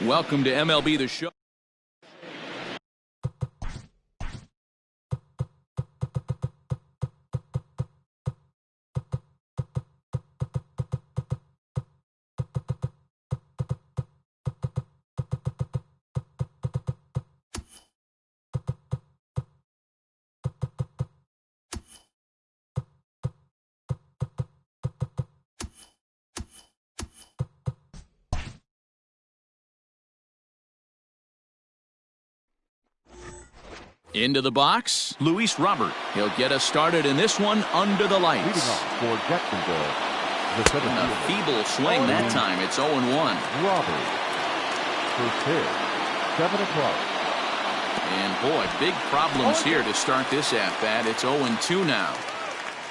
Welcome to MLB The Show. Into the box, Luis Robert. He'll get us started in this one under the lights. Leading off for Jacksonville, A feeble swing that time. It's 0-1. Robert. First pitch, 7 o'clock. And boy, big problems here to start this at-bat. It's 0-2 now.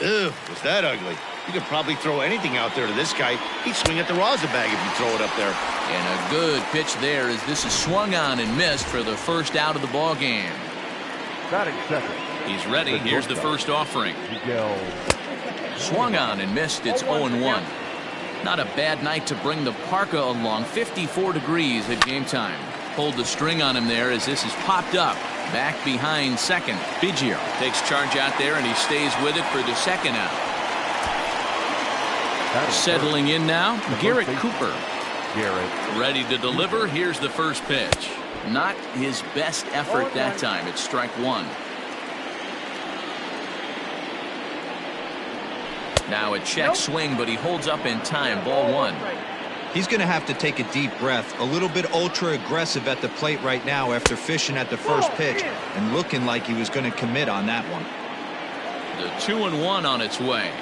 Ew, was that ugly? You could probably throw anything out there to this guy. He'd swing at the rosin bag if you throw it up there. And a good pitch there as this is swung on and missed for the first out of the ball game. Batting second. He's ready. Here's the first offering. Miguel. Swung on and missed. It's 0-1. Not a bad night to bring the parka along. 54 degrees at game time. Pulled the string on him there as this is popped up. Back behind second. Biggio takes charge out there and he stays with it for the second out. Settling in now, Garrett Cooper. Ready to deliver. Here's the first pitch. Not his best effort that time. It's strike one. Now a check swing, but he holds up in time. Ball one. He's going to have to take a deep breath. A little bit ultra aggressive at the plate right now after fishing at the first pitch and looking like he was going to commit on that one. The 2-1 on its way.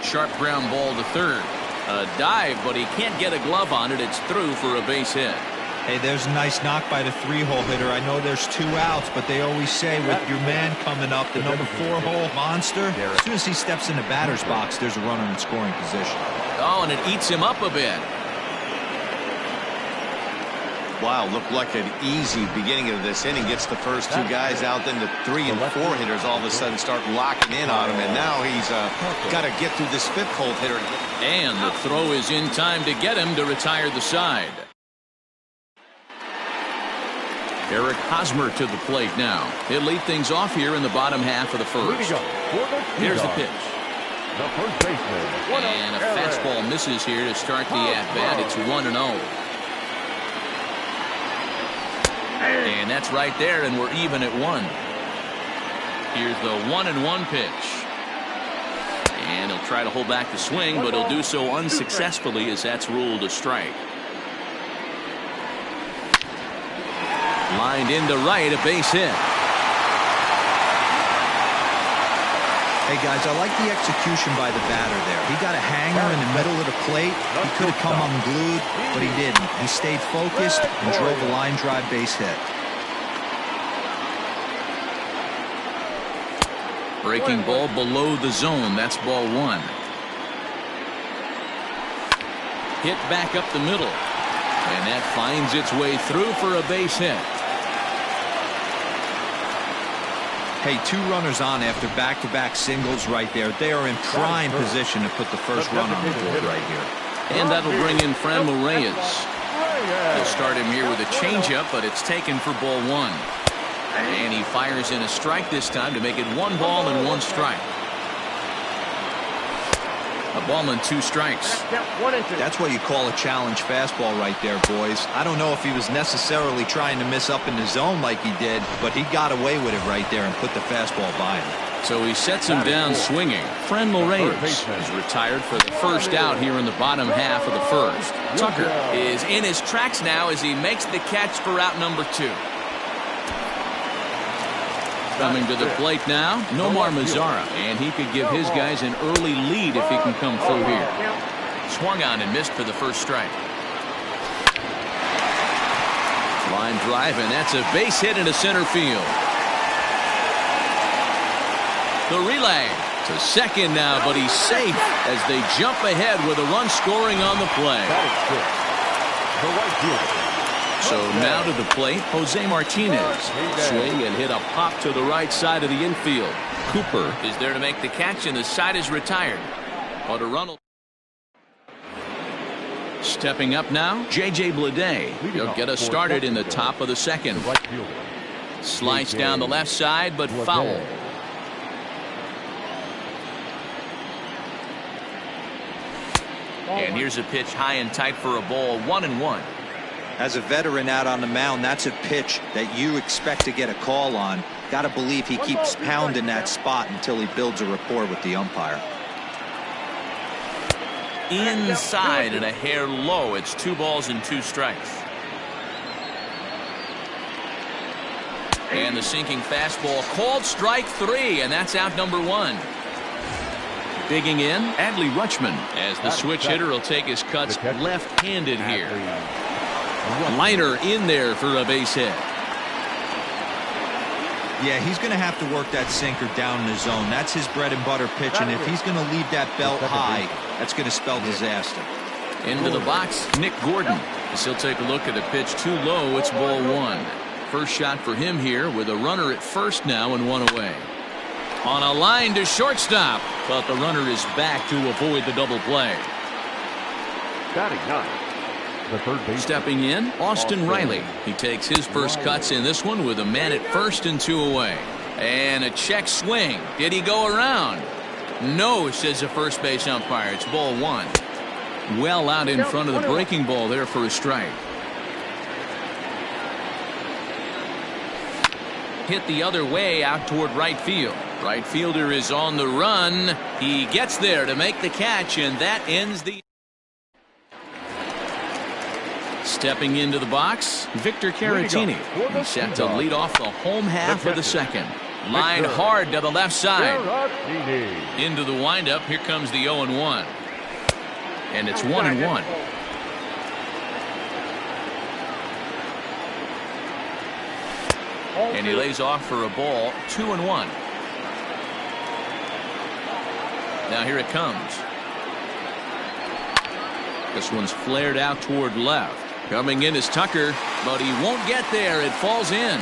Sharp ground ball to third. A dive, but he can't get a glove on it. It's through for a base hit. Hey, there's a nice knock by the 3-hole hitter. I know there's 2 outs, but they always say with your man coming up, the number 4-hole monster, as soon as he steps in the batter's box, there's a runner in scoring position. Oh, and it eats him up a bit. Wow, looked like an easy beginning of this inning. Gets the first 2 guys out, then the 3 and 4 hitters all of a sudden start locking in on him, and now he's got to get through this 5th-hole hitter. And the throw is in time to get him to retire the side. Eric Hosmer to the plate now. He'll lead things off here in the bottom half of the first. Here's the pitch. The first baseman. And a fastball misses here to start the at-bat. It's 1-0. And that's right there, and we're even at 1. Here's the 1-1 pitch. And he'll try to hold back the swing, but he'll do so unsuccessfully as that's ruled a strike. Lined into right, a base hit. Hey, guys, I like the execution by the batter there. He got a hanger in the middle of the plate. He could have come unglued, but he didn't. He stayed focused and drove a line drive base hit. Breaking ball below the zone. That's ball one. Hit back up the middle. And that finds its way through for a base hit. Hey, 2 runners on after back-to-back singles right there. They are in prime position to put the first run on the board right here. And that'll bring in Franmil Reyes. They'll start him here with a changeup, but it's taken for ball 1. And he fires in a strike this time to make it 1 ball and 1 strike. A ball and 2 strikes. That's what you call a challenge fastball right there, boys. I don't know if he was necessarily trying to miss up in the zone like he did, but he got away with it right there and put the fastball by him. So he sets him down swinging. Franmil Reyes is retired for the first out here in the bottom half of the first. Tucker is in his tracks now as he makes the catch for out number 2. Coming to the plate now, Nomar Mazara, and he could give his guys an early lead if he can come through here. Swung on and missed for the first strike. Line drive, and that's a base hit into center field. The relay to second now, but he's safe as they jump ahead with a run scoring on the play. The right fielder. So now to the plate, Jose Martinez. Swing and hit a pop to the right side of the infield. Cooper is there to make the catch, and the side is retired. But a run. Stepping up now, J.J. Bleday. He'll get us started in the top of the second. Right fielder. Slice down the left side, but foul. And here's a pitch high and tight for a ball, 1-1. As a veteran out on the mound, that's a pitch that you expect to get a call on. Got to believe he keeps pounding that spot until he builds a rapport with the umpire. Inside and a hair low. It's 2 balls and 2 strikes. And the sinking fastball called strike 3, and that's out number 1. Digging in, Adley Rutschman, as the switch hitter will take his cuts left-handed here. Liner in there for a base hit. Yeah, he's going to have to work that sinker down in the zone. That's his bread and butter pitch, and if he's going to leave that belt high, that's going to spell disaster. Into the box, Nick Gordon. As he'll take a look at the pitch too low, it's ball 1. First shot for him here with a runner at first now and 1 away. On a line to shortstop, but the runner is back to avoid the double play. Batting 9. The third baseman. Stepping in, Austin Riley. He takes his first cuts in this one with a man at first and 2 away. And a check swing. Did he go around? No, says the first base umpire. It's ball 1. Well out in front of the breaking ball there for a strike. Hit the other way out toward right field. Right fielder is on the run. He gets there to make the catch, and that ends the... Stepping into the box, Victor Caratini. He's set to lead off the home half of the second. Line hard to the left side. Into the windup. Here comes the 0-1. And it's 1-1. And he lays off for a ball, 2-1. Now here it comes. This one's flared out toward left. Coming in is Tucker, but he won't get there. It falls in.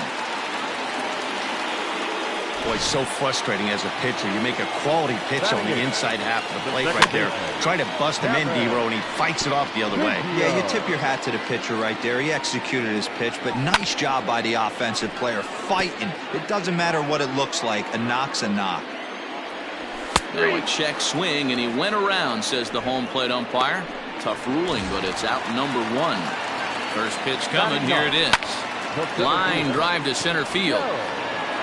Boy, so frustrating as a pitcher. You make a quality pitch on the inside half of the plate right there. Try to bust him in, D-Row, and he fights it off the other way. Yeah, you tip your hat to the pitcher right there. He executed his pitch, but nice job by the offensive player fighting. It doesn't matter what it looks like. A knock's a knock. Now a check swing, and he went around, says the home plate umpire. Tough ruling, but it's out number 1. First pitch coming. Here it is. Line drive to center field.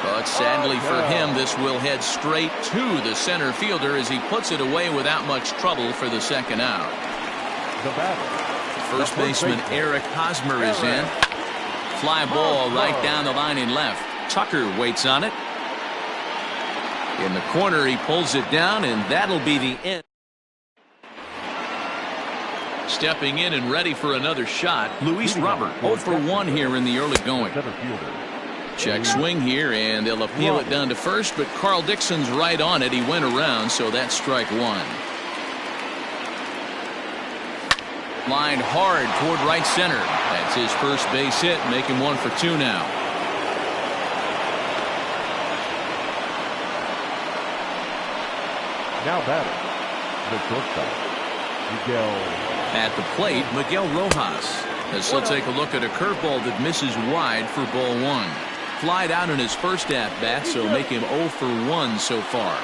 But sadly for him, this will head straight to the center fielder as he puts it away without much trouble for the second out. First baseman Eric Hosmer is in. Fly ball right down the line and left. Tucker waits on it. In the corner, he pulls it down, and that'll be the end. Stepping in and ready for another shot, Luis Robert, 0 for 1 here in the early going. Check swing here, and they'll appeal it down to first, but Carl Dixon's right on it. He went around, so that's strike 1. Line hard toward right center. That's his first base hit, making 1 for 2 now. Now batting, the shortstop, Miguel. At the plate, Miguel Rojas. As he'll take a look at a curveball that misses wide for ball 1. Flied out in his first at-bat, so make him 0 for 1 so far.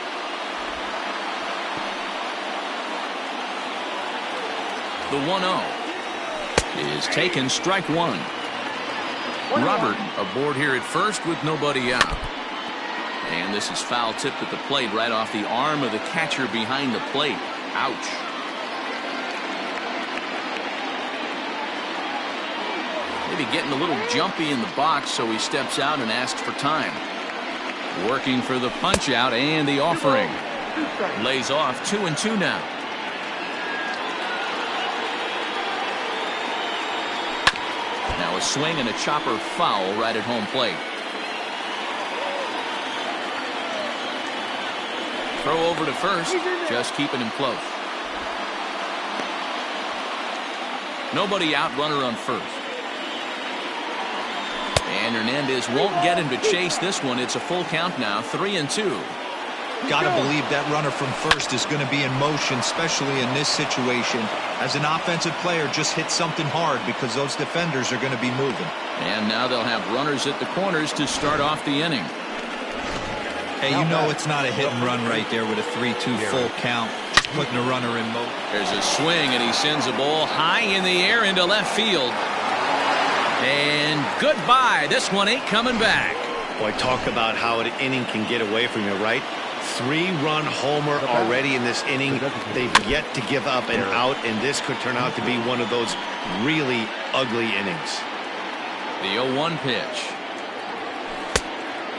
The 1-0 is taken, strike 1. Robert aboard here at first with nobody out. And this is foul tipped at the plate right off the arm of the catcher behind the plate. Ouch. Maybe getting a little jumpy in the box, so he steps out and asks for time. Working for the punch out and the offering. Lays off 2-2 now. Now a swing and a chopper foul right at home plate. Throw over to first, just keeping him close. Nobody out, runner on first. And Hernandez won't get him to chase this one. It's a full count now, 3-2. Got to believe that runner from first is going to be in motion, especially in this situation. As an offensive player, just hit something hard because those defenders are going to be moving. And now they'll have runners at the corners to start off the inning. Hey, you know it's not a hit and run right there with a 3-2 full count. Just putting the runner in motion. There's a swing, and he sends a ball high in the air into left field. And goodbye. This one ain't coming back. Boy, talk about how an inning can get away from you, right? 3-run homer already in this inning. They've yet to give up an out, and this could turn out to be one of those really ugly innings. The 0-1 pitch.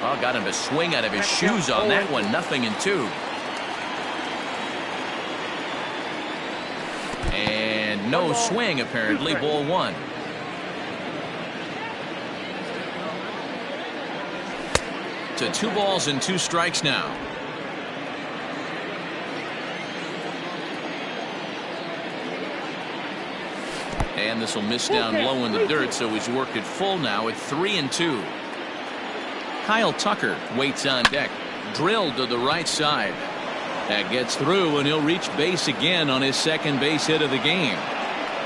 Oh, got him to swing out of his shoes on that one. 0-2. And no swing, apparently. Ball 1. To 2 balls and 2 strikes now. And this will miss down low in the dirt, so he's worked it full now at 3-2. Kyle Tucker waits on deck. Drilled to the right side. That gets through, and he'll reach base again on his second base hit of the game.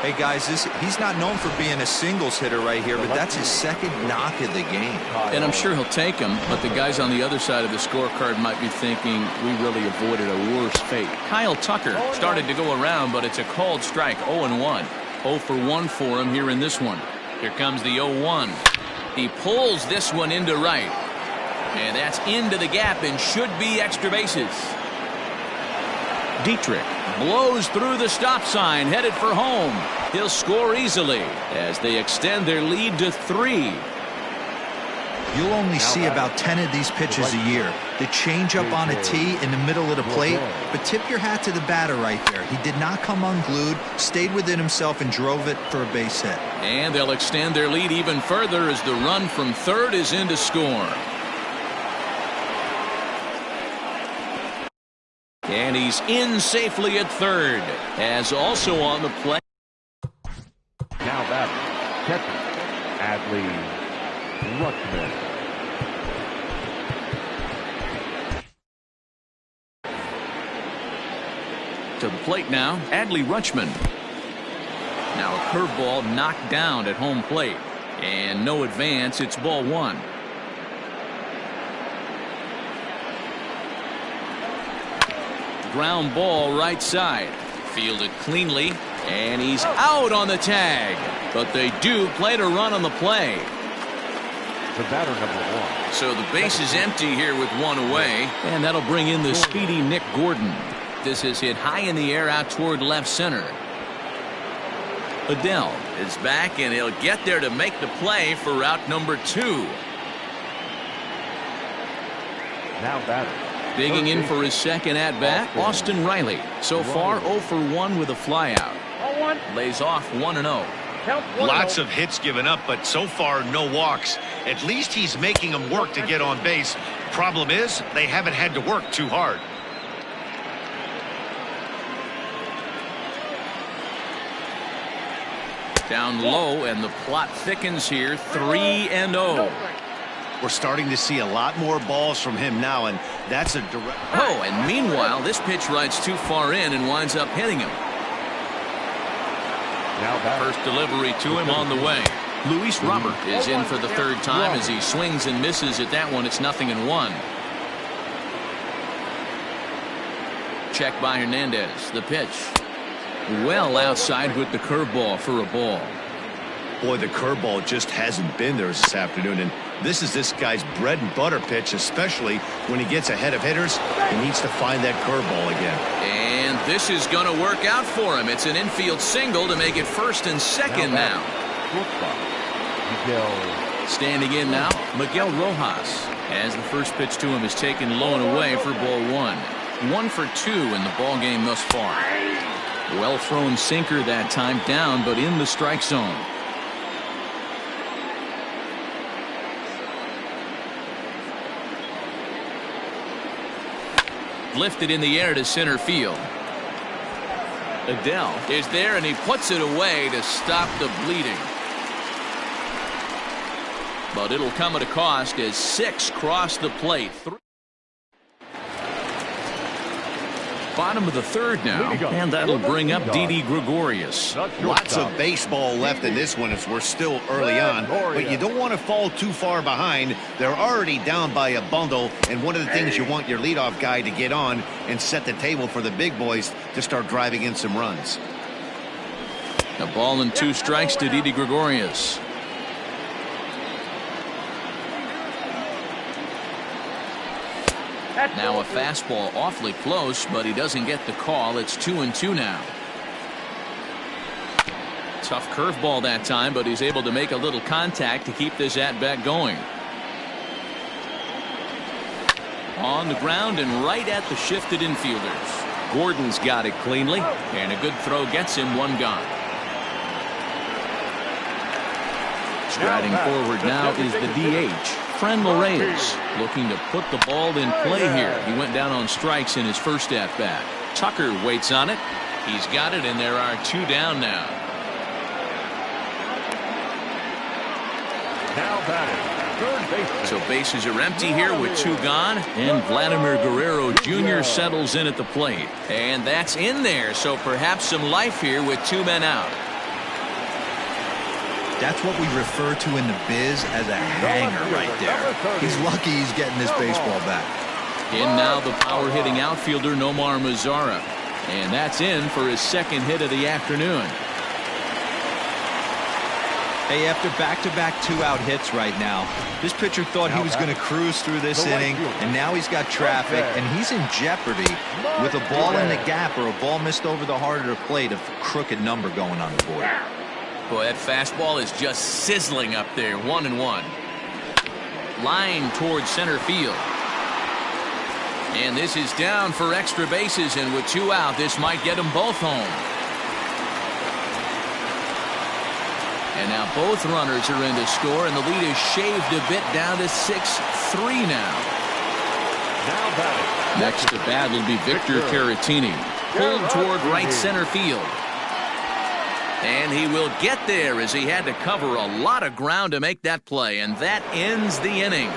Hey guys, he's not known for being a singles hitter right here, but that's his second knock of the game. And I'm sure he'll take him, but the guys on the other side of the scorecard might be thinking we really avoided a worse fate. Kyle Tucker started to go around, but it's a called strike. 0-1. 0 for 1 for him here in this one. Here comes the 0-1. He pulls this one into right. And that's into the gap and should be extra bases. Dietrich blows through the stop sign, headed for home. He'll score easily as they extend their lead to 3. You'll only see about 10 of these pitches a year. The changeup on a tee in the middle of the plate, but tip your hat to the batter right there. He did not come unglued, stayed within himself, and drove it for a base hit. And they'll extend their lead even further as the run from third is in to score. And he's in safely at third, as also on the play. Now batter, catcher, Adley Rutschman. To the plate now, Adley Rutschman. Now a curveball knocked down at home plate. And no advance, it's ball 1. Ground ball right side. Fielded cleanly. And he's out on the tag. But they do play to run on the play. The batter number 1. So the base is empty here with 1 away. And that'll bring in the speedy Nick Gordon. This is hit high in the air out toward left center. Adele is back, and he'll get there to make the play for route number 2. Now batter. Digging in for his second at-bat, Austin Riley. So far 0 for 1 with a flyout. Lays off 1-0. Lots of hits given up, but so far no walks. At least he's making them work to get on base. Problem is, they haven't had to work too hard. Down low, and the plot thickens here. 3-0. We're starting to see a lot more balls from him now, and that's a direct. Oh, and meanwhile, this pitch rides too far in and winds up hitting him. Now First delivery to him on the way. Luis Robert is in for the third time as he swings and misses at that one. It's 0-1. Check by Hernandez. The pitch. Well outside with the curveball for a ball. Boy, the curveball just hasn't been there this afternoon, and this is this guy's bread and butter pitch, especially when he gets ahead of hitters. He needs to find that curveball again. And this is going to work out for him. It's an infield single to make it first and second now. Standing in now, Miguel Rojas, as the first pitch to him is taken low and away for ball 1. 1 for 2 in the ball game thus far. Well thrown sinker that time, down but in the strike zone. Lifted in the air to center field. Adele is there, and he puts it away to stop the bleeding. But it'll come at a cost as 6 cross the plate. Bottom of the third now, and that'll bring up Didi Gregorius. Lots of baseball left in this one as we're still early on, but you don't want to fall too far behind. They're already down by a bundle, and one of the things you want your leadoff guy to get on and set the table for the big boys to start driving in some runs. A ball and 2 strikes to Didi Gregorius. Now a fastball awfully close, but he doesn't get the call. It's 2-2 now. Tough curveball that time, but he's able to make a little contact to keep this at-bat going. On the ground and right at the shifted infielders. Gordon's got it cleanly, and a good throw gets him 1 gone. Striding forward now is the DH, Franmil Reyes, looking to put the ball in play here. He went down on strikes in his first at-bat. Tucker waits on it. He's got it, and there are 2 down now. Now batting, third baseman. So bases are empty here with 2 gone, and Vladimir Guerrero Jr. settles in at the plate. And that's in there, so perhaps some life here with 2 men out. That's what we refer to in the biz as a hanger right there. He's lucky he's getting this baseball back. In now the power-hitting outfielder Nomar Mazara. And that's in for his 2nd hit of the afternoon. Hey, after back-to-back 2-out hits right now, this pitcher thought he was going to cruise through this inning, and now he's got traffic, and he's in jeopardy with a ball in the gap or a ball missed over the heart of the plate, a crooked number going on the board. Boy, that fastball is just sizzling up there. 1-1. Line towards center field. And this is down for extra bases, and with 2 out, this might get them both home. And now both runners are in to score, and the lead is shaved a bit down to 6-3 now. Next to bat will be Victor Caratini. Pulled toward right center field. And he will get there as he had to cover a lot of ground to make that play. And that ends the inning.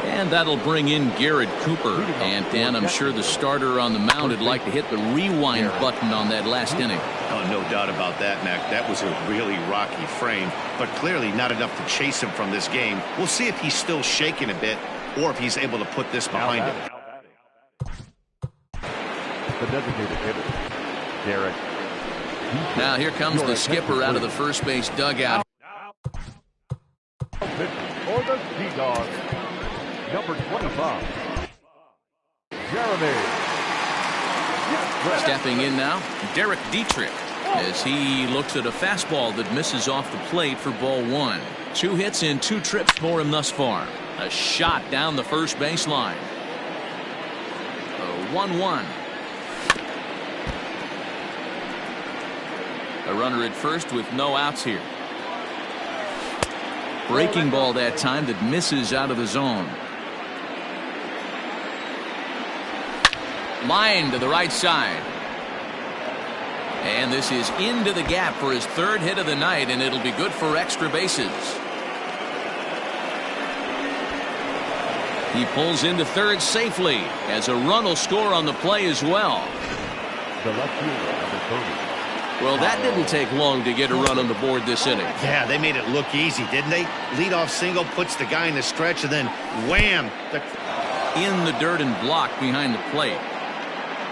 And that'll bring in Garrett Cooper. And Dan, I'm sure the starter on the mound would like to hit the rewind button on that last inning. Oh, no doubt about that, Mac. That was a really rocky frame, but clearly not enough to chase him from this game. We'll see if he's still shaking a bit or if he's able to put this behind him. The designated hitter, Garrett. Now here comes the skipper out of the first base dugout. For the Sea-Dogs, number 25, Jeremy. Stepping in now, Derek Dietrich, as he looks at a fastball that misses off the plate for ball 1. 2 hits and 2 trips for him thus far. A shot down the first baseline. 1-1. A runner at first with no outs here. Breaking ball that time that misses out of the zone. Line to the right side. And this is into the gap for his 3rd hit of the night, and it'll be good for extra bases. He pulls into 3rd safely as a run will score on the play as well. The left fielder, number 30. Well, that didn't take long to get a run on the board this inning. Yeah, they made it look easy, didn't they? Leadoff single puts the guy in the stretch, and then wham! In the dirt and blocked behind the plate.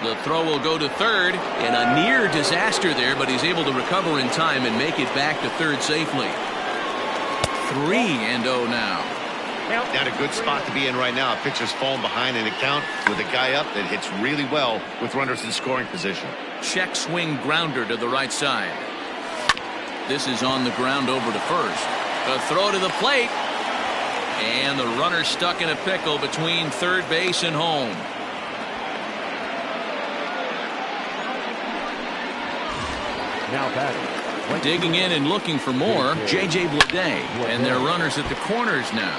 The throw will go to 3rd, and a near disaster there, but he's able to recover in time and make it back to 3rd safely. 3-0 now. Not a good spot to be in right now. A pitcher's falling behind in the count with a guy up that hits really well with runners in scoring position. Check swing grounder to the right side. This is on the ground over to first. A throw to the plate. And the runner stuck in a pickle between 3rd base and home. Now batting. Digging in and looking for more, J.J. Bleday. And their runners at the corners now.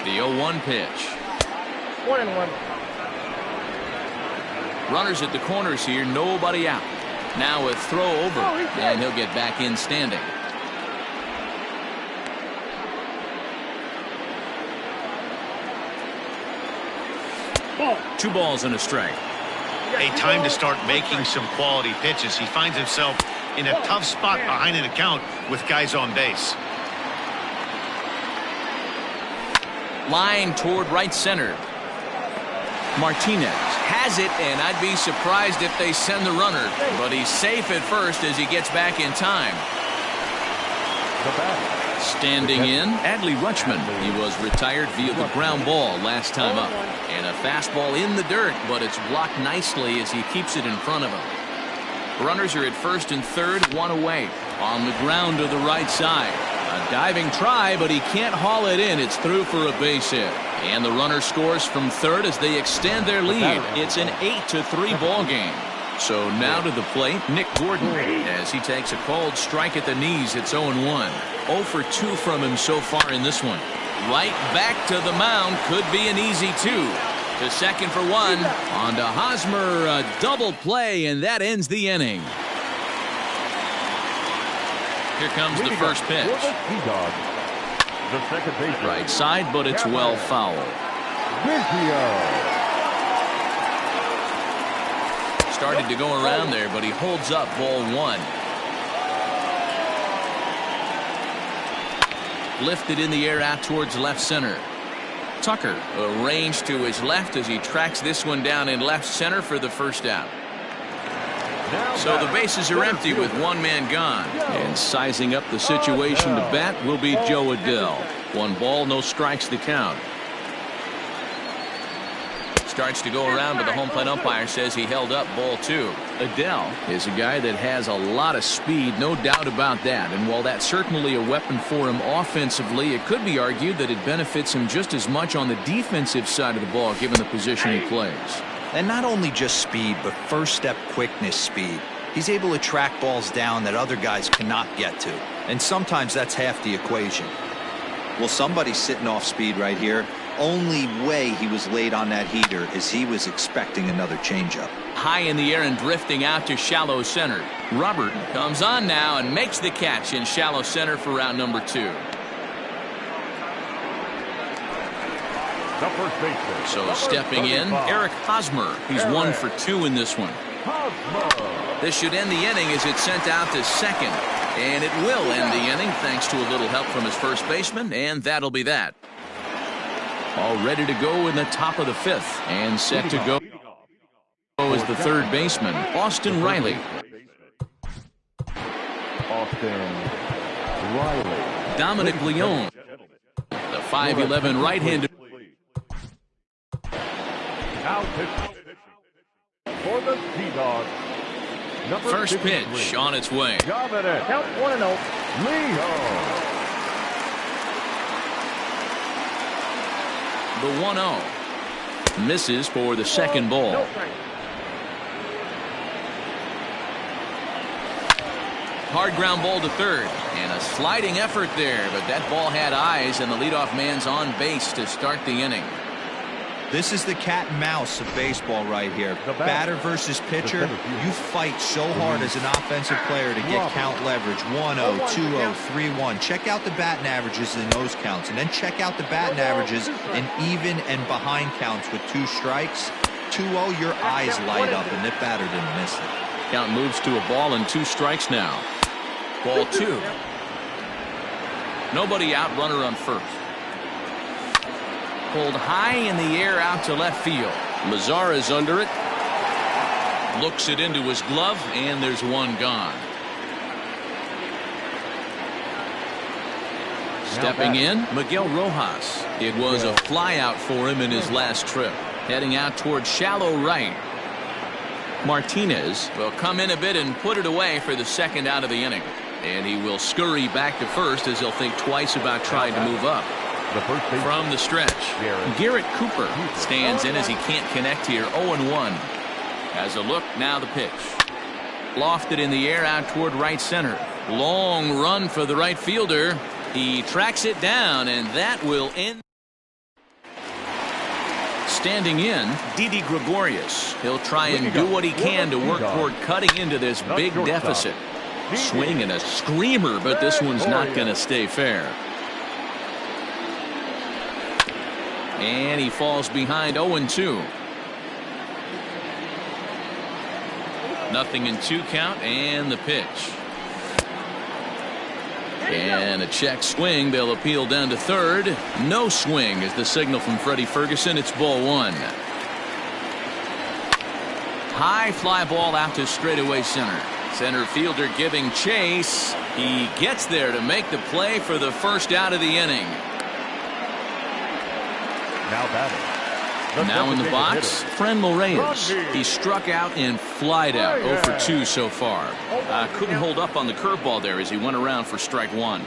The 0-1 pitch. 1-1. Runners at the corners here, nobody out. Now a throw over, and he'll get back in standing. 2 balls and a strike. A time to start making some quality pitches. He finds himself in a tough spot behind an account with guys on base. Line toward right center. Martinez has it, and I'd be surprised if they send the runner, but he's safe at first as he gets back in time. Standing in, Adley Rutschman. He was retired via the ground ball last time up. And a fastball in the dirt, but it's blocked nicely as he keeps it in front of him. Runners are at first and third, 1 away. On the ground to the right side. A diving try, but he can't haul it in. It's through for a base hit. And the runner scores from third as they extend their lead. It's an 8-3 ball game. So now to the plate, Nick Gordon, as he takes a cold strike at the knees. It's 0-1. 0 for 2 from him so far in this one. Right back to the mound. Could be an easy 2. To second for 1. On to Hosmer, a double play, and that ends the inning. Here comes the first pitch. Right side, but it's well foul. Started to go around there, but he holds up ball 1. Lifted in the air out towards left center. Tucker arranged to his left as he tracks this one down in left center for the first out. So the bases are empty with 1 man gone. And sizing up the situation to bat will be Joe Adell. 1 ball, no strikes the count. Starts to go around, but the home plate umpire says he held up ball 2. Adell is a guy that has a lot of speed, no doubt about that. And while that's certainly a weapon for him offensively, it could be argued that it benefits him just as much on the defensive side of the ball given the position he plays. And not only just speed, but first step quickness speed. He's able to track balls down that other guys cannot get to. And sometimes that's half the equation. Well, somebody's sitting off speed right here. Only way he was late on that heater is he was expecting another changeup. High in the air and drifting out to shallow center. Robert comes on now and makes the catch in shallow center for round number 2. So stepping in, Eric Hosmer. He's 1 for 2 in this one. This should end the inning as it's sent out to second. And it will end the inning thanks to a little help from his first baseman, and that'll be that. All ready to go in the top of the 5th, and set to go is the third baseman, Austin Riley. Dominic Leone, the 5'11" right-handed. For the Sea-Dogs. First pitch on its way. Count 1-0. Leo. The 1-0 misses for the second ball. Hard ground ball to third, and a sliding effort there, but that ball had eyes, and the leadoff man's on base to start the inning. This is the cat and mouse of baseball right here. Batter versus pitcher. You fight so hard as an offensive player to get count leverage. 1-0, 2-0, 3-1. Check out the batting averages in those counts, and then check out the batting averages in even and behind counts with 2 strikes. 2-0, your eyes light up, and that batter didn't miss it. Count moves to a ball and 2 strikes now. Ball 2. Nobody out, runner on first. Pulled high in the air out to left field. Lazar is under it. Looks it into his glove, and there's 1 gone. Stepping in, Miguel Rojas. It was a fly out for him in his last trip. Heading out toward shallow right. Martinez will come in a bit and put it away for the second out of the inning. And he will scurry back to first as he'll think twice about trying to move up. From the stretch, Garrett Cooper stands in as he can't connect here. 0-1. Has a look, now the pitch. Lofted in the air out toward right center. Long run for the right fielder. He tracks it down, and that will end. Standing in, Didi Gregorius. He'll try and do what he can to work toward cutting into this big deficit. Swing and a screamer, but this one's not going to stay fair. And he falls behind. 0-2. 0-2 count and the pitch. And a check swing. They'll appeal down to third. No swing is the signal from Freddie Ferguson. It's ball one. High fly ball out to straightaway center. Center fielder giving chase. He gets there to make the play for the first out of the inning. Now batting. Now in the box, Franmil Reyes. He struck out and flied out. 0 for 2 so far. Couldn't hold up on the curveball there as he went around for strike one.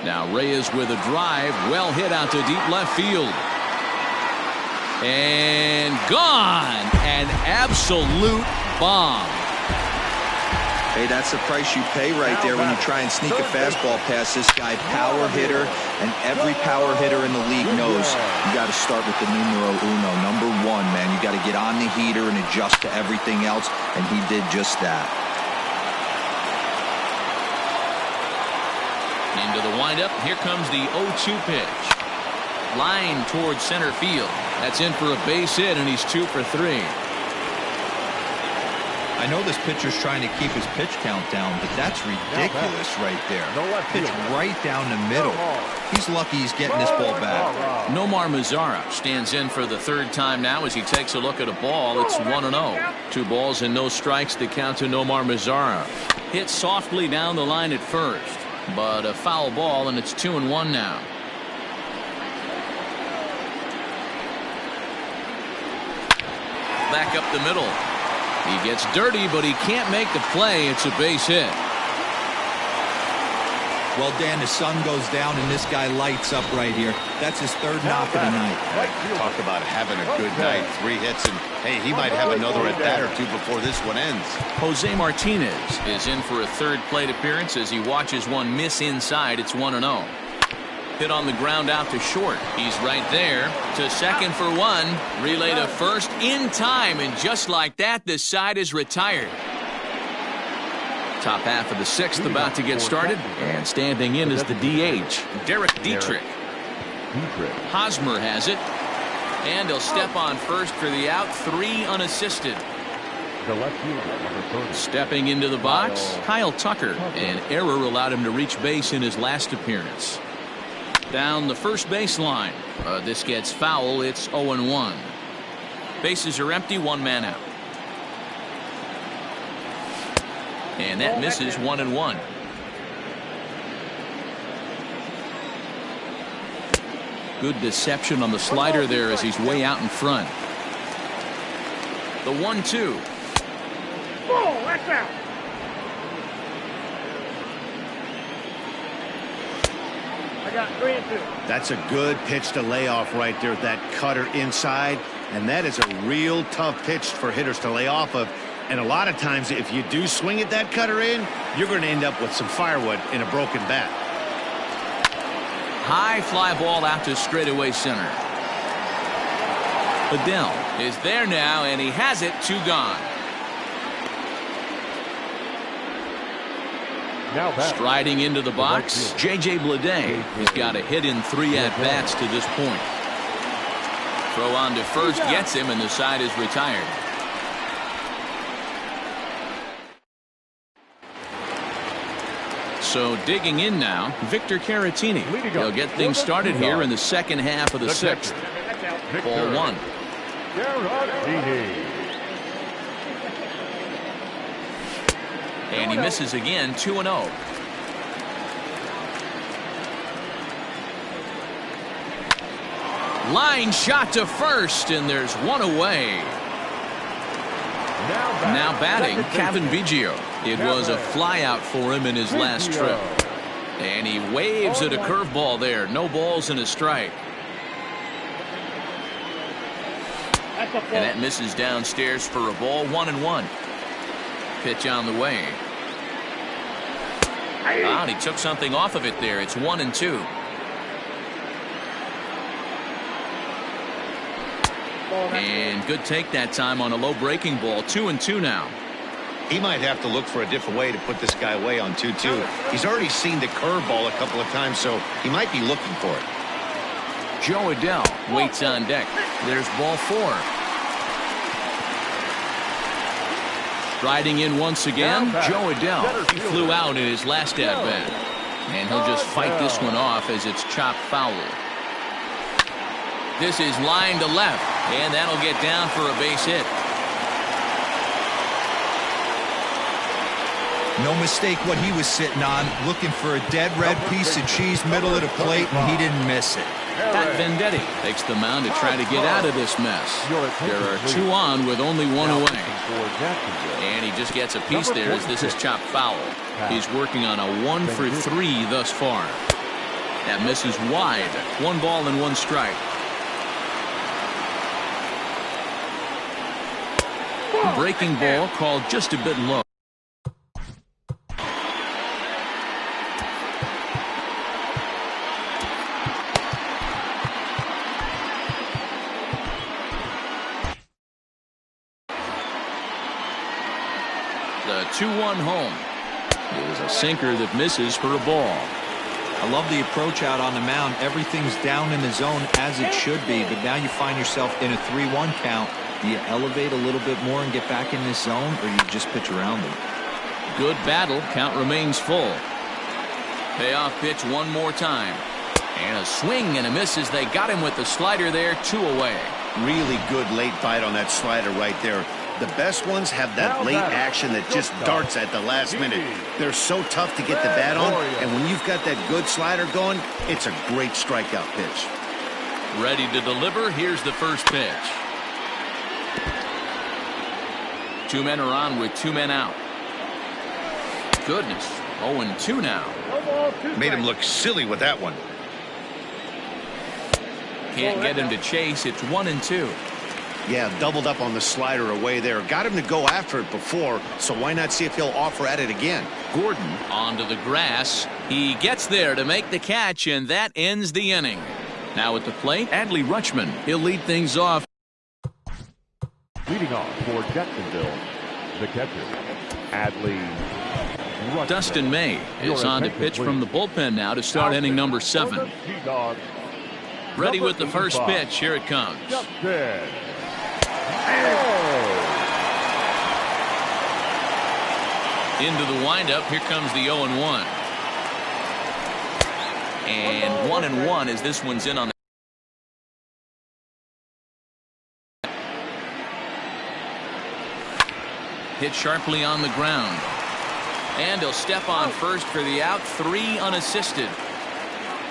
Now Reyes with a drive. Well hit out to deep left field. And gone. An absolute bomb. Hey, that's the price you pay right there when you try and sneak a fastball past this guy. Power hitter, and every power hitter in the league knows you got to start with the numero uno, number one, man. You got to get on the heater and adjust to everything else, and he did just that. Into the windup. Here comes the 0-2 pitch. Line towards center field. That's in for a base hit, and he's 2 for 3. I know this pitcher's trying to keep his pitch count down, but that's ridiculous right there. Pitch right down the middle. He's lucky he's getting this ball back. Nomar Mazara stands in for the third time now as he takes a look at a ball. It's 1-0. 2 balls and no strikes to count to Nomar Mazara. Hit softly down the line at first, but a foul ball, and it's 2-1 now. Back up the middle. He gets dirty, but he can't make the play. It's a base hit. Well, Dan, the sun goes down and this guy lights up right here. That's his third knock of the night. Talk about having a good night. 3 hits, and hey, he might have another at bat or 2 before this one ends. Jose Martinez is in for a third plate appearance as he watches one miss inside. It's 1-0. Hit on the ground out to short. He's right there to second for 1. Relay to first in time, and just like that, the side is retired. Top half of the 6th about to get started, and standing in is the DH, Derek Dietrich. Hosmer has it, and he'll step on first for the out. 3 unassisted. Stepping into the box, Kyle Tucker. An error allowed him to reach base in his last appearance. Down the first baseline. This gets foul. It's 0-1. Bases are empty. 1 man out. And that misses. 1-1. Good deception on the slider there as he's way out in front. The 1-2. Oh, that's out. I got 3-2. That's a good pitch to lay off right there. That cutter inside, and that is a real tough pitch for hitters to lay off of. And a lot of times, if you do swing at that cutter in, you're going to end up with some firewood in a broken bat. High fly ball out to straightaway center. Adele is there now, and he has it. 2 gone. Striding into the box, J.J. Bleday. He's got a hit in 3 at-bats to this point. Throw on to first gets him, and the side is retired. So digging in now, Victor Caratini. He'll get things started here in the second half of the 6th. Ball 1. And he misses again. 2-0. Line shot to first, and there's 1 away. Now batting, Kevin Biggio. It was a flyout for him in his last trip. And he waves at a curveball there. No balls and a strike. And that misses downstairs for a ball. 1-1. Pitch on the way. And he took something off of it there. It's 1-2. And good take that time on a low breaking ball. 2-2 now. He might have to look for a different way to put this guy away on 2-2. He's already seen the curveball a couple of times, so he might be looking for it. Joe Adele waits on deck. There's ball 4. Striding in once again, Joe Adell. He flew out in his last at-bat. And he'll just fight this one off as it's chopped foul. This is line to left, and that'll get down for a base hit. No mistake what he was sitting on, looking for a dead red piece of cheese middle of the plate, and he didn't miss it. Pat Venditti takes the mound to try to get out of this mess. There are 2 on with only 1 away. And he just gets a piece there as this is chopped foul. He's working on a 1 for 3 thus far. That misses wide. 1 ball and 1 strike. Breaking ball called just a bit low. The 2-1 home. It was a sinker that misses for a ball. I love the approach out on the mound. Everything's down in the zone as it should be, but now you find yourself in a 3-1 count. Do you elevate a little bit more and get back in this zone, or you just pitch around them? Good battle. Count remains full. Payoff pitch one more time. And a swing and a miss as they got him with the slider there. 2 away. Really good late bite on that slider right there. The best ones have that late action that just darts at the last minute. They're so tough to get the bat on, and when you've got that good slider going, it's a great strikeout pitch. Ready to deliver. Here's the first pitch. 2 men are on with 2 men out. Goodness. 0-2 now. Made him look silly with that one. Can't get him to chase. It's 1-2. Yeah, doubled up on the slider away there. Got him to go after it before, so why not see if he'll offer at it again? Gordon onto the grass. He gets there to make the catch, and that ends the inning. Now at the plate, Adley Rutschman. He'll lead things off. Leading off for Jacksonville, the catcher, Adley Rutschman. Dustin May is on to pitch from the bullpen now to start inning number 7. Ready with the first pitch. Here it comes. Into the windup. Here comes the 0-1. And 1-1 as this one's in on the hit sharply on the ground. And he'll step on first for the out. 3 unassisted.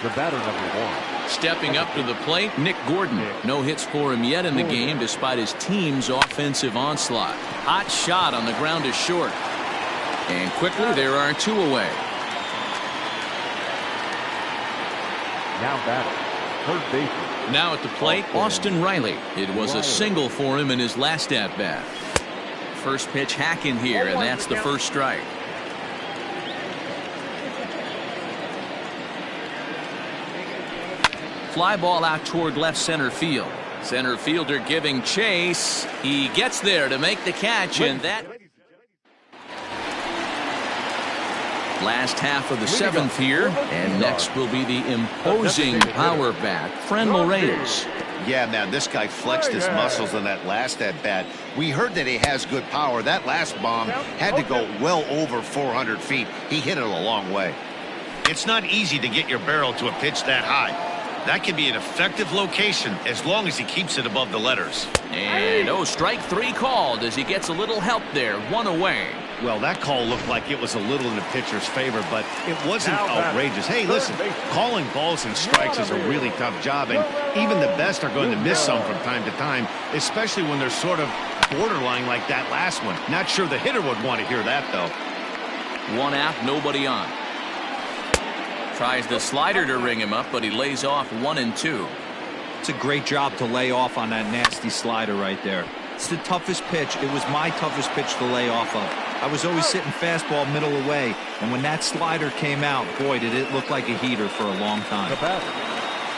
The batter number 1. Stepping up to the plate, Nick Gordon. No hits for him yet in the game despite his team's offensive onslaught. Hot shot on the ground to short. And quickly there are 2 away. Now batting, third baseman. Now at the plate, Austin Riley. It was a single for him in his last at-bat. First pitch hack in here, and that's the first strike. Fly ball out toward left center field. Center fielder giving chase. He gets there to make the catch, and that last half of the 7th here. And next will be the imposing power bat, Franmil Reyes. Yeah, man, this guy flexed his muscles on that last at-bat. We heard that he has good power. That last bomb had to go well over 400 feet. He hit it a long way. It's not easy to get your barrel to a pitch that high. That can be an effective location as long as he keeps it above the letters. And strike 3 called as he gets a little help there. 1 away. Well, that call looked like it was a little in the pitcher's favor, but it wasn't outrageous. Hey, listen, calling balls and strikes is a really tough job, and even the best are going to miss some from time to time, especially when they're sort of borderline like that last one. Not sure the hitter would want to hear that, though. 1 out, nobody on. Tries the slider to ring him up, but he lays off 1-2. It's a great job to lay off on that nasty slider right there. It's the toughest pitch. It was my toughest pitch to lay off of. I was always sitting fastball middle away, and when that slider came out, boy, did it look like a heater for a long time. The batter,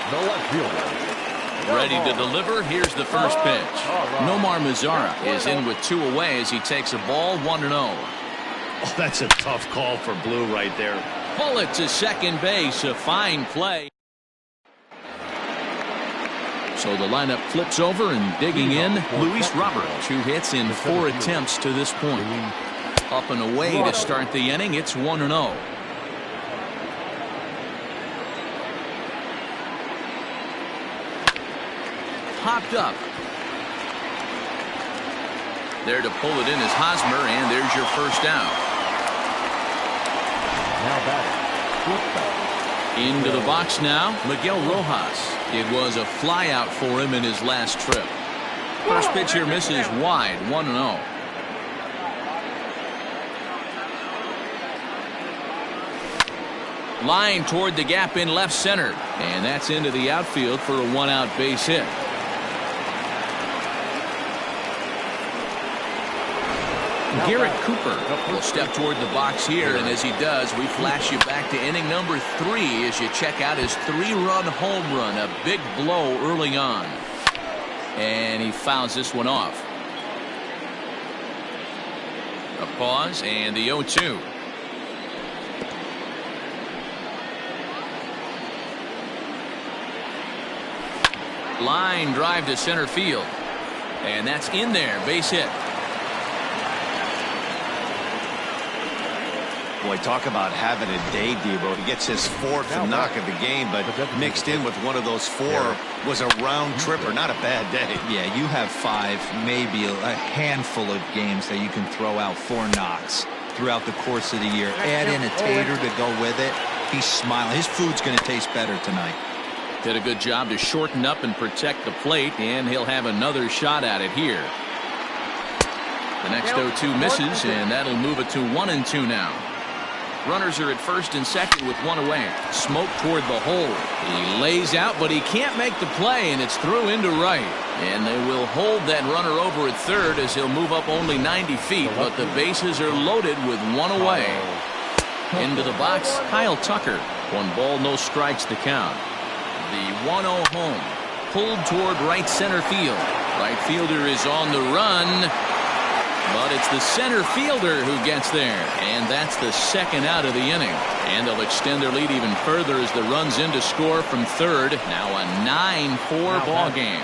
the left fielder. Ready to deliver. Here's the first pitch. Nomar Mazara is in with 2 away as he takes a ball. 1-0. Oh, that's a tough call for Blue right there. Pull it to second base. A fine play. So the lineup flips over, and digging in, Luis Robert. 2 hits in 4 attempts to this point. Up and away to start the inning. It's 1-0. Popped up. There to pull it in is Hosmer, and there's your first out. Now batting. Into the box now, Miguel Rojas. It was a fly out for him in his last trip. First pitch here misses wide, 1-0. Line toward the gap in left center, and that's into the outfield for a 1-out base hit. Garrett Cooper will step toward the box here, and as he does, we flash you back to inning number 3 as you check out his 3-run home run. A big blow early on, and he fouls this one off. A pause and the 0-2. Line drive to center field, and that's in there, base hit. Boy, talk about having a day, Debo. He gets his 4th knock of the game, but mixed in with one of those 4 was a round tripper. Not a bad day. Yeah, you have 5, maybe a handful of games that you can throw out 4 knocks throughout the course of the year. Add in a tater to go with it. He's smiling. His food's going to taste better tonight. Did a good job to shorten up and protect the plate, and he'll have another shot at it here. The next 0-2 misses, and that'll move it to 1-2 now. Runners are at first and second with 1 away. Smoke toward the hole. He lays out, but he can't make the play, and it's through into right. And they will hold that runner over at third as he'll move up only 90 feet, but the bases are loaded with 1 away. Into the box, Kyle Tucker. 1 ball, no strikes to count. The 1-0 home. Pulled toward right center field. Right fielder is on the run, but it's the center fielder who gets there, and that's the 2nd out of the inning. And they'll extend their lead even further as the run's in to score from third. Now a 9-4 ball game.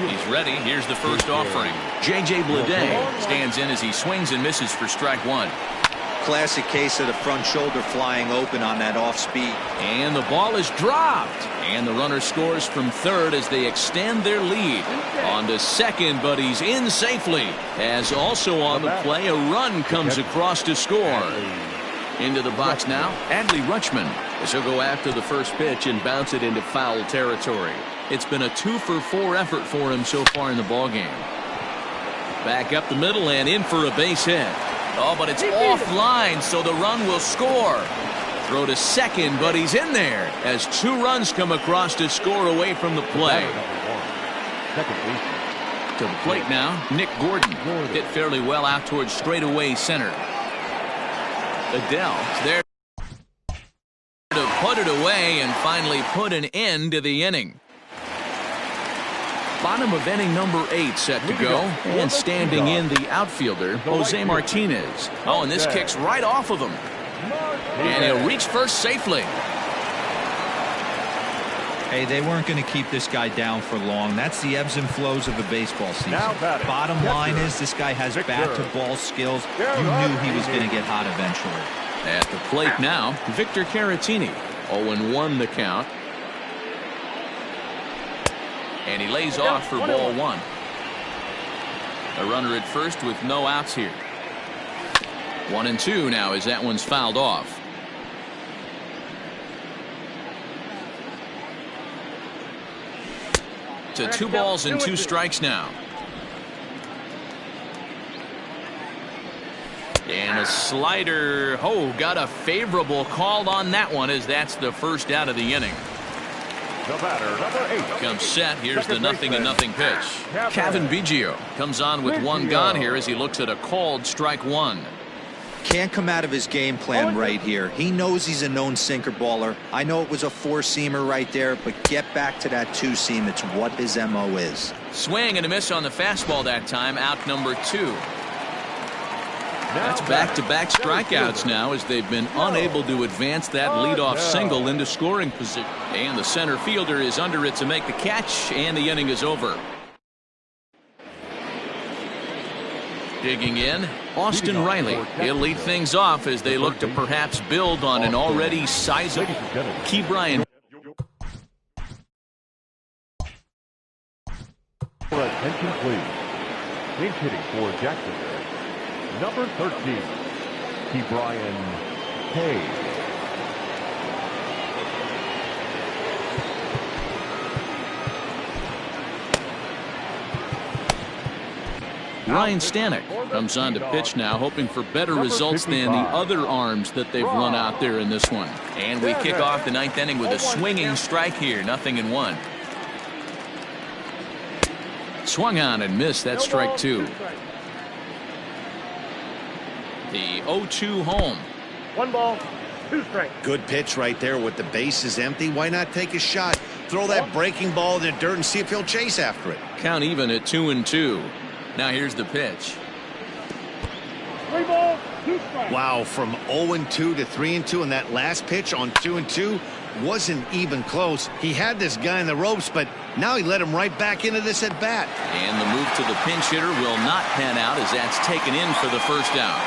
He's ready. Here's the first offering. J.J. Bleday stands in as he swings and misses for strike 1. Classic case of the front shoulder flying open on that off speed. And the ball is dropped, and the runner scores from third as they extend their lead. On to second, but he's in safely, as also on the play a run comes across to score. Into the box now, Adley Rutschman, as he'll go after the first pitch and bounce it into foul territory. It's been a 2-for-4 effort for him so far in the ballgame. Back up the middle and in for a base hit. Oh, but it's offline, so the run will score. Throw to second, but he's in there as 2 runs come across to score away from the play. To the plate now, Nick Gordon. Hit fairly well out towards straightaway center. Adele's there to put it away and finally put an end to the inning. Bottom of inning number 8 set to go, and standing in the outfielder, Jose Martinez. Oh, and this kicks right off of him. And he'll reach first safely. Hey, they weren't going to keep this guy down for long. That's the ebbs and flows of a baseball season. Bottom line is this guy has bat-to-ball skills. You knew he was going to get hot eventually. At the plate now, Victor Caratini. 0-1 the count. And he lays off for ball 1. A runner at first with no outs here. 1-2 now as that one's fouled off. To 2 balls and 2 strikes now. And a slider. Oh, got a favorable call on that one as that's the first out of the inning. The batter, number 8. Comes set. Here's the 0-0 pitch. Kevin Biggio comes on with 1 gone here as he looks at a called strike 1. Can't come out of his game plan right here. He knows he's a known sinker baller. I know it was a 4-seamer right there, but get back to that 2-seam. It's what his MO is. Swing and a miss on the fastball that time. Out number 2. That's back-to-back strikeouts now as they've been unable to advance that leadoff single into scoring position. And the center fielder is under it to make the catch, and the inning is over. Digging in, Austin Riley. He'll lead things off as they look to perhaps build on an already sizable Key Bryant. Attention please. Pinch hitting for Jacksonville, number 13, Key Bryant Hayes. Ryan Stanek comes on to pitch now, hoping for better results than the other arms that they've run out there in this one. And we kick off the ninth inning with a swinging strike here, 0-1. Swung on and missed. That strike two. The 0-2 home. 1 ball, 2 strikes. Good pitch right there with the bases empty. Why not take a shot? Throw that breaking ball in the dirt and see if he'll chase after it. Count even at 2-2. Now here's the pitch. 3 balls, 2 strikes. Wow, from 0-2 to 3-2, and that last pitch on 2-2 wasn't even close. He had this guy in the ropes, but now he let him right back into this at bat. And the move to the pinch hitter will not pan out as that's taken in for the first out.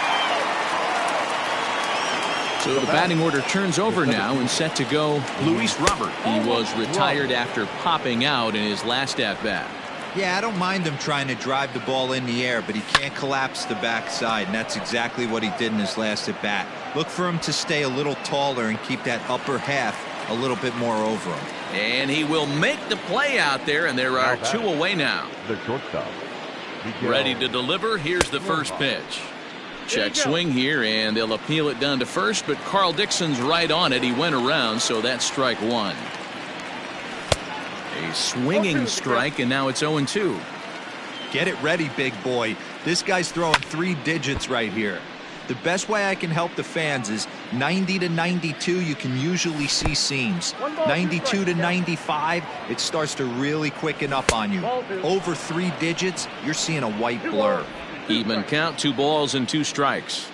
So the batting order turns over now and set to go Luis Robert. He was retired after popping out in his last at bat. Yeah, I don't mind him trying to drive the ball in the air, but he can't collapse the backside, and that's exactly what he did in his last at bat. Look for him to stay a little taller and keep that upper half a little bit more over him. And he will make the play out there, and there are 2 away now. The shortstop. Ready to deliver. Here's the first pitch. Check swing here, and they'll appeal it down to first, but Carl Dixon's right on it. He went around, so that's strike 1. A swinging strike, and now it's 0-2. Get it ready, big boy. This guy's throwing 3 digits right here. The best way I can help the fans is 90 to 92, you can usually see seams. 92 to 95, it starts to really quicken up on you. Over 3 digits, you're seeing a white blur. Even count, 2 balls and 2 strikes.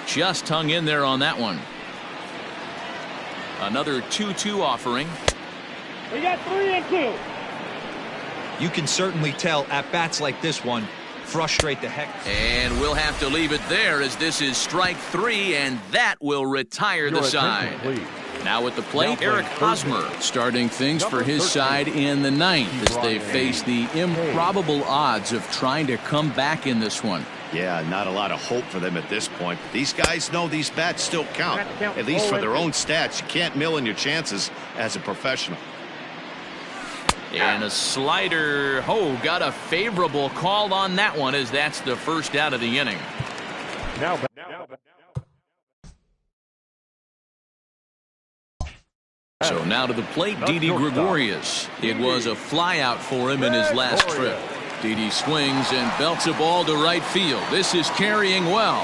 Just hung in there on that one. Another 2-2 offering. We got 3 and 2. You can certainly tell at bats like this one frustrate the heck. And we'll have to leave it there as this is strike 3, and that will retire the side. Now at the plate, Eric Hosmer starting things for his side in the 9th as they face the improbable odds of trying to come back in this one. Yeah, not a lot of hope for them at this point. These guys know these bats still count, at least for their own stats. You can't mill in your chances as a professional. And a slider. Oh, got a favorable call on that one as that's the first out of the inning. So now to the plate, Didi Gregorius. It was a flyout for him in his last trip. Didi swings and belts a ball to right field. This is carrying well.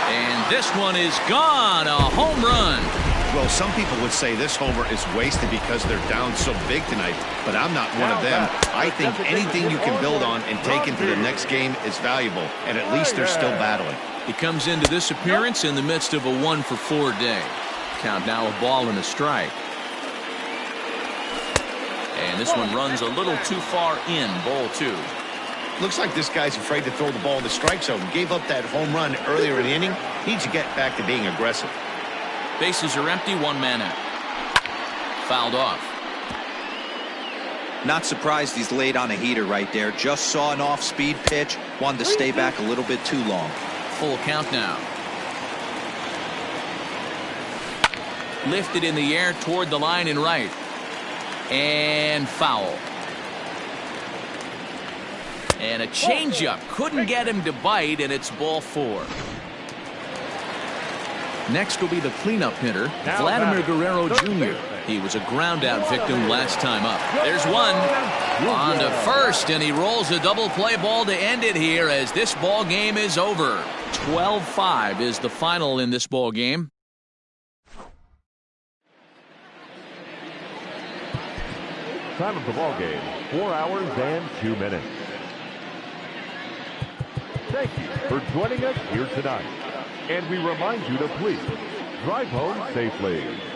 And this one is gone. A home run. Well, some people would say this homer is wasted because they're down so big tonight, but I'm not one of them. I think anything you can build on and take into the next game is valuable, and at least they're still battling. He comes into this appearance in the midst of a 1-for-4 day. Count now a ball and a strike. And this one runs a little too far in, ball 2. Looks like this guy's afraid to throw the ball in the strike zone. Gave up that home run earlier in the inning. Needs to get back to being aggressive. Bases are empty, 1 man out. Fouled off. Not surprised he's laid on a heater right there. Just saw an off-speed pitch. Wanted to stay back a little bit too long. Full count now. Lifted in the air toward the line and right. And foul. And a changeup. Couldn't get him to bite, and it's ball 4. Next will be the cleanup hitter, Vladimir Guerrero Jr. He was a ground-out victim last time up. There's one. On to first, and he rolls a double play ball to end it here as this ball game is over. 12-5 is the final in this ball game. Time of the ball game, 4 hours and 2 minutes. thank you for joining us here tonight. And we remind you to please drive home safely.